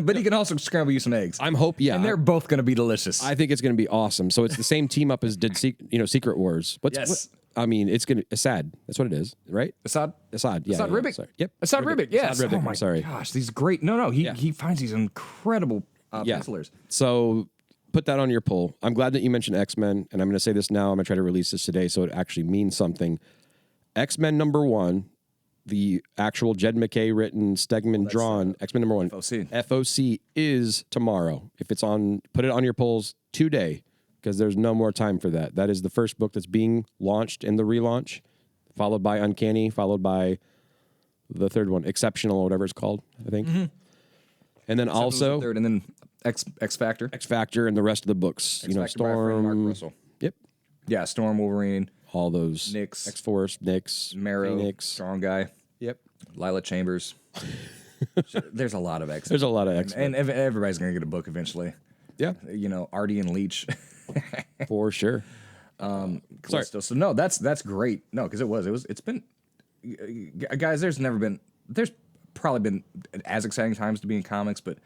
but he can also scramble you some eggs. and they're both going to be delicious. I think it's going to be awesome. So it's the same team up as did Secret Wars. Yes. It's going to Assad. That's what it is, right? Assad, Yeah. Assad Ribic. Sorry. Yep. Assad Ribic. Yes. Assad Ribic, Oh my I'm sorry. gosh, these great. No. He finds these incredible pencilers. So put that on your poll. I'm glad that you mentioned X-Men, and I'm going to say this now. I'm going to try to release this today so it actually means something. X-Men #1, the actual Jed McKay written, Stegman drawn X-Men #1. FOC is tomorrow. If it's on, put it on your polls today because there's no more time for that. That is the first book that's being launched in the relaunch, followed by Uncanny, followed by the third one, Exceptional, or whatever it's called, I think. Mm-hmm. And then also third, and then X Factor. X Factor and the rest of the books. X Factor by Mark Storm. Russell. Yep. Yeah, Storm, Wolverine, All those. Nyx. X-Force, Nyx, Marrow, Phoenix. Strong Guy. Yep. Lila Chambers. There's a lot of X. There's a lot of X-Men. And everybody's going to get a book eventually. Yeah. Artie and Leech. For sure. Sorry. So no, that's great. No, because it's been, guys, there's probably been as exciting times to be in comics, but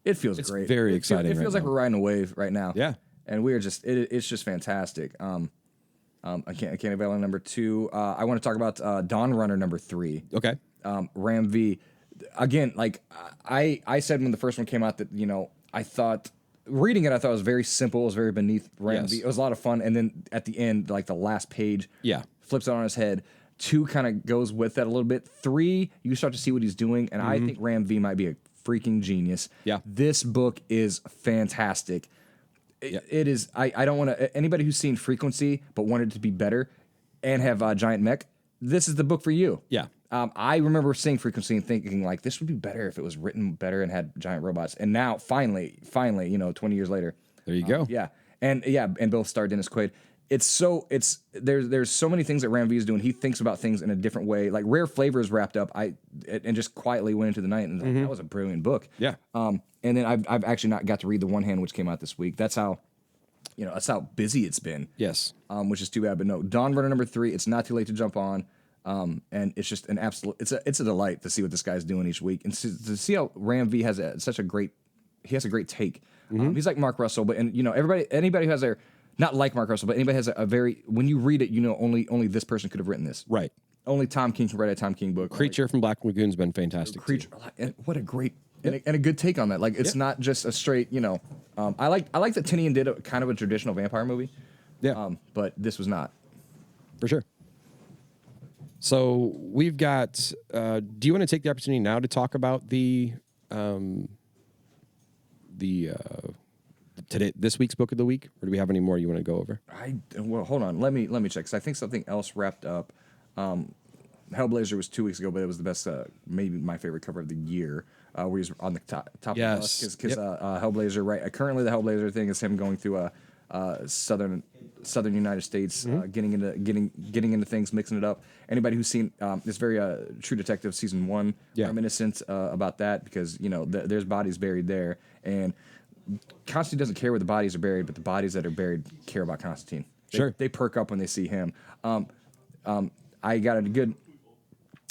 it feels great. Very exciting. It feels like we're riding a wave right now. Yeah. And we are just, it's just fantastic. Uncanny Valley #2. I want to talk about Dawn Runner #3. Okay. Ram V. Again, like I said when the first one came out that, I thought reading it, I thought it was very simple. It was very beneath Ram V. It was a lot of fun. And then at the end, like the last page, flips it on his head. 2 kind of goes with that a little bit. 3, you start to see what he's doing. And I think Ram V might be a freaking genius. Yeah. This book is fantastic. It is. I don't want to. Anybody who's seen Frequency but wanted it to be better and have Giant Mech, this is the book for you. Yeah. I remember seeing Frequency and thinking like this would be better if it was written better and had giant robots. And now finally, 20 years later, there you go. And both star Dennis Quaid. There's so many things that Ram V is doing. He thinks about things in a different way. Like Rare Flavors wrapped up. And just quietly went into the night, and that was a brilliant book. Yeah. And then I've actually not got to read the One Hand, which came out this week. That's how busy it's been. Yes. Which is too bad. But no, Dawn Runner #3. It's not too late to jump on. And it's just an absolute. It's a delight to see what this guy's doing each week, and to see how Ram V has a great take. He's like Mark Russell, but anybody who has not like Mark Russell, but anybody has a very, when you read it, only this person could have written this. Right. Only Tom King can write a Tom King book. Creature from Black Lagoon's been fantastic. Creature, what a great and a good take on that. Like it's not just a straight, I like that Tinian did a kind of a traditional vampire movie. Yeah. But this was not. For sure. So we've got. Do you want to take the opportunity now to talk about this week's book of the week, or do we have any more you want to go over? Well, hold on. Let me check. 'Cause I think something else wrapped up. Hellblazer was 2 weeks ago, but it was the best, maybe my favorite cover of the year, where he's on the top of the list. Because Hellblazer, right? Currently, the Hellblazer thing is him going through southern United States, getting into things, mixing it up. Anybody who's seen it's very True Detective season 1 reminiscent about that, because there's bodies buried there, and Constantine doesn't care where the bodies are buried, but the bodies that are buried care about Constantine. They perk up when they see him. I got a good.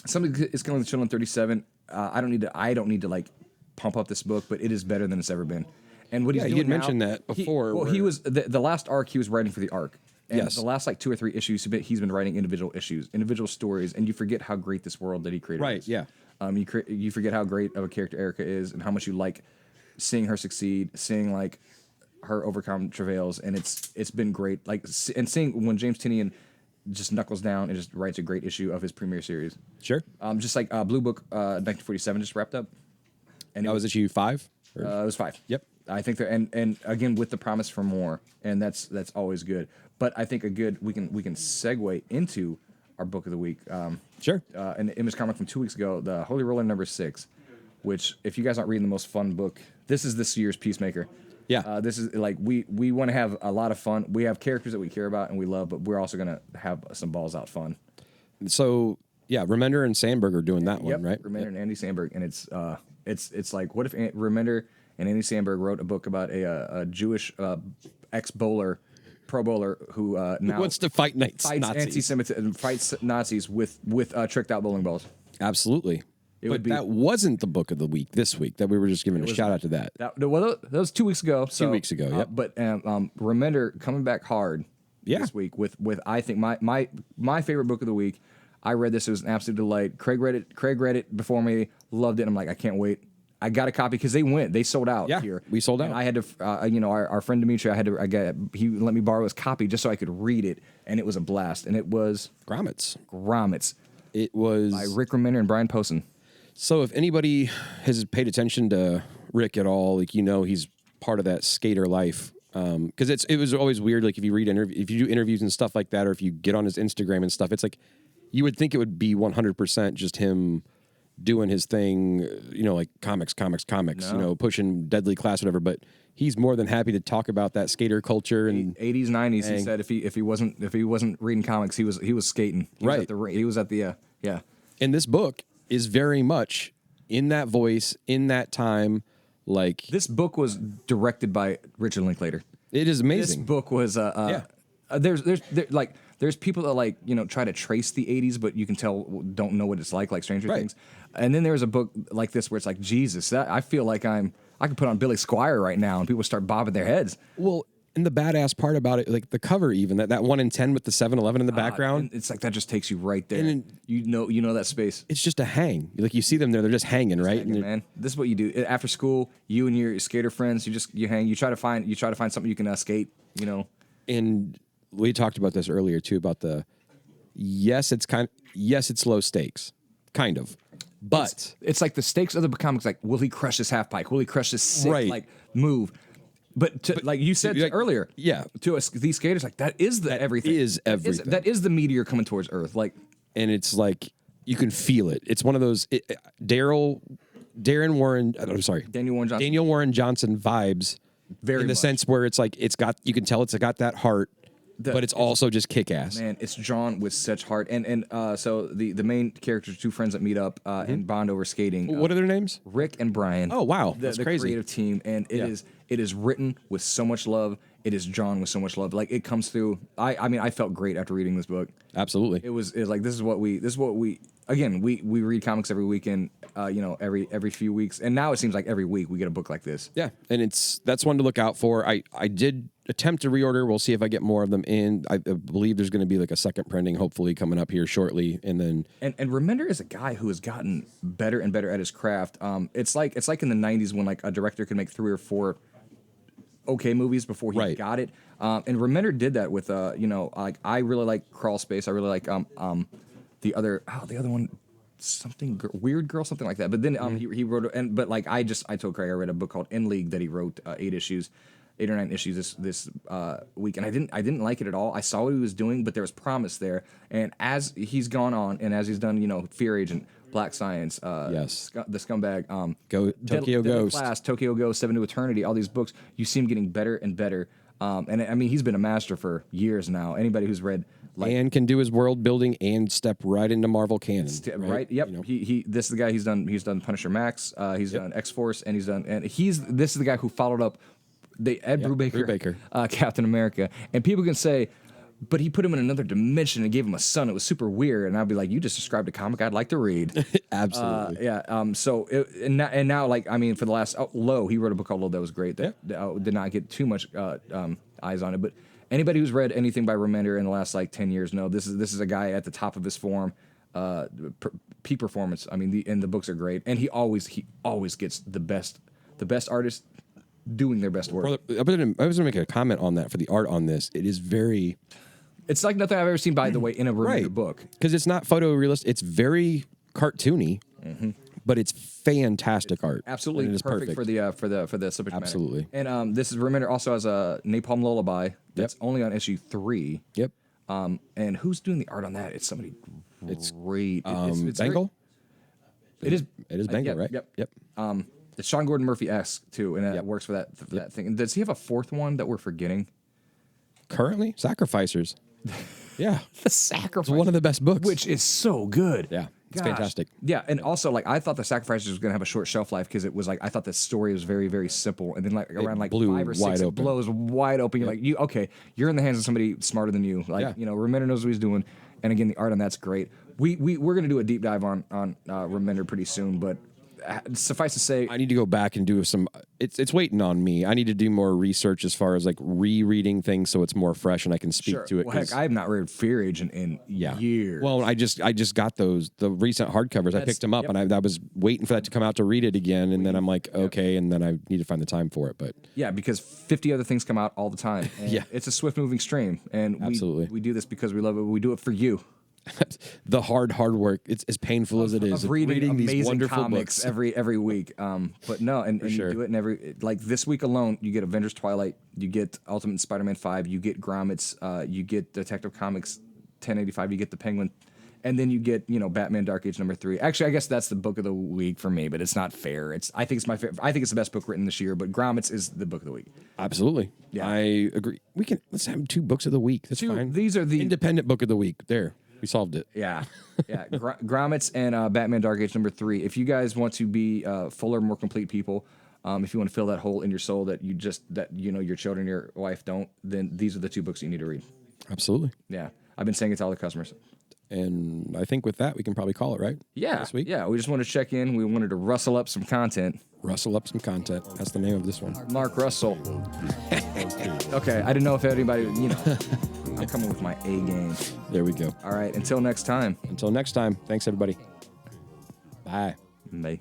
Somebody is killing the children 37. I don't need to like pump up this book, but it is better than it's ever been. And what he's doing you had now, mentioned that before. He was the last arc he was writing for the arc. And yes. The last 2 or 3 issues, he's been writing individual issues, individual stories, and you forget how great this world that he created is. Yeah. You forget how great of a character Erica is, and how much you like seeing her succeed, seeing like her overcome travails, and it's been great. Like, and seeing when James Tynion just knuckles down and just writes a great issue of his premiere series. Sure. Just like Blue Book 1947 just wrapped up. And was issue 5? It was 5. Yep. I think and again with the promise for more, and that's always good. But I think we can segue into our book of the week. Sure. An Image comic from 2 weeks ago, the Holy Roller #6, which if you guys aren't reading the most fun book, this is this year's Peacemaker. Yeah. This is like we want to have a lot of fun. We have characters that we care about and we love, but we're also gonna have some balls out fun. So yeah, Remender and Sandberg are doing that one, right? Remender and Andy Sandberg, and it's like, what if Remender and Andy Sandberg wrote a book about a Jewish ex-bowler pro bowler who now wants to fight fights Nazis. anti-Semitism, fights Nazis with tricked out bowling balls. Absolutely. But would be- that wasn't the book of the week this week. That we were just giving a shout out to that. Well, that was 2 weeks ago. So, 2 weeks ago, yep. But Remender coming back hard this week with I think my favorite book of the week. I read this. It was an absolute delight. Craig read it before me. Loved it. I'm like, I can't wait. I got a copy because they sold out here. We sold out. And I had to, our friend Dimitri, he let me borrow his copy just so I could read it, and it was a blast. And it was Grommets. It by was Rick Remender and Brian Posehn. So if anybody has paid attention to Rick at all, like he's part of that skater life. Because it was always weird. Like if you do interviews and stuff like that, or if you get on his Instagram and stuff, it's like you would think it would be 100% just him doing his thing, like comics, pushing Deadly Class, whatever. But he's more than happy to talk about that skater culture and 80s, 90s. He said if he wasn't reading comics, he was skating. He was at the yeah. And this book is very much in that voice, in that time. Like this book was directed by Richard Linklater. It is amazing. This book was there's people that try to trace the 80s, but you can tell don't know what it's like Stranger Things. And then there's a book like this where it's like Jesus. I feel like I could put on Billy Squier right now and people start bobbing their heads. Well, and the badass part about it, like the cover, even that 1 in 10 with the 7-Eleven in the background, it's like that just takes you right there. And you know that space. It's just a hang. Like you see them there, they're just hanging, right? Hanging, man, this is what you do after school. You and your skater friends, you hang. You try to find something you can skate. And we talked about this earlier too about yes, it's low stakes, kind of, but it's like the stakes of the comics. Like, will he crush this half pike? Will he crush this sick move? But like you said earlier, to us, these skaters, like that is everything. Is everything. That is the meteor coming towards Earth. Like, and it's like you can feel it. It's one of those Daniel Warren Johnson vibes. Very in the much. sense where it's like you can tell it's got that heart, but it's also just kick ass. Man, it's drawn with such heart. And so the main characters, two friends that meet up and bond over skating. What are their names? Rick and Brian. Oh wow, that's the crazy. Creative team, and it is written with so much love. It is drawn with so much love. Like it comes through. I felt great after reading this book. Absolutely. It was like this is what we again we read comics every weekend. Every few weeks, and now it seems like every week we get a book like this. Yeah, and that's one to look out for. I did attempt to reorder. We'll see if I get more of them in. I believe there's going to be like a second printing, hopefully coming up here shortly, and then and Remender is a guy who has gotten better and better at his craft. It's like in the '90s when like a director could make 3 or 4 okay movies before he got it. And Remender did that with like I really like Crawl Space. I really like the other one. Something weird girl, something like that. But then he wrote but like I told Craig I read a book called In League that he wrote 8 or 9 issues this week, and I didn't like it at all. I saw what he was doing, but there was promise there. And as he's gone on, and as he's done, Fear Agent, Black Science, the Scumbag, Tokyo Ghost, Class, Tokyo Ghost, 7 to Eternity, all these books, you see him getting better and better. And I mean, he's been a master for years now. Anybody who's read. And can do his world building and step right into Marvel canon. Right. Yep. This is the guy. He's done Punisher Max. He's done X-Force, and this is the guy who followed up Ed Brubaker, Captain America. And people can say, but he put him in another dimension and gave him a son. It was super weird. And I'd be like, you just described a comic I'd like to read. Absolutely. So now, like, I mean, for the last Low, he wrote a book called Low that was great. That did not get too much eyes on it, but. Anybody who's read anything by Remender in the last like 10 years know this is a guy at the top of his form, peak performance. I mean, the books are great, and he always gets the best artists doing their best work. I was going to make a comment on that for the art on this. It is very. It's like nothing I've ever seen, by the way, in a Remender book because it's not photorealistic. It's very cartoony. Mm-hmm. But it's fantastic art. Absolutely and it is perfect for the subject matter. Absolutely. And this is Remender also has a Napalm Lullaby that's only on issue 3. Yep. And who's doing the art on that? It's somebody great. It's Bengal? It is Bengal, right? Yep. It's Sean Gordon Murphy-esque too, and it works for that thing. And does he have a 4th one that we're forgetting? Currently, Sacrificers. Yeah. The Sacrifice. It's one of the best books. Which is so good. Yeah. It's fantastic. Yeah, and also like I thought the Sacrifices was gonna have a short shelf life because it was like I thought the story was very very simple, and then like around like blew 5 or 6 wide it open. blows wide open. You're like you're in the hands of somebody smarter than you. Like Remender knows what he's doing, and again the art on that's great. We're gonna do a deep dive on Remender pretty soon, but suffice to say, I need to go back and do some. It's waiting on me. I need to do more research as far as like rereading things so it's more fresh and I can speak to it. Well, heck, I have not read Fear Age in years. Well, I just got the recent hardcovers. I picked them up and I was waiting for that to come out to read it again, and then I'm like, okay, and then I need to find the time for it. But yeah, because 50 other things come out all the time. And it's a swift moving stream, and Absolutely. we do this because we love it. We do it for you. the hard work. It's as painful as it is Of reading these amazing wonderful comics books. every week. But no, and sure. you do it in every like this week alone. You get Avengers Twilight, you get Ultimate Spider-Man 5, you get Grommets, you get Detective Comics 1085, you get the Penguin, and then you get Batman Dark Age #3. Actually, I guess that's the book of the week for me, but it's not fair. I think it's my favorite. I think it's the best book written this year. But Grommets is the book of the week. Absolutely. Yeah. I agree. Let's have 2 books of the week. That's fine. These are the independent book of the week. There. We solved it. Yeah. Grommets and Batman Dark Age #3. If you guys want to be fuller, more complete people, if you want to fill that hole in your soul that your children, your wife don't, then these are the 2 books you need to read. Absolutely. Yeah. I've been saying it to all the customers. And I think with that, we can probably call it, right? Yeah. This week? Yeah. We just wanted to check in. We wanted to rustle up some content. Rustle up some content. That's the name of this one. Mark Russell. Okay. I didn't know if anybody, I'm coming with my A game. There we go. All right. Until next time. Until next time. Thanks, everybody. Bye. Bye.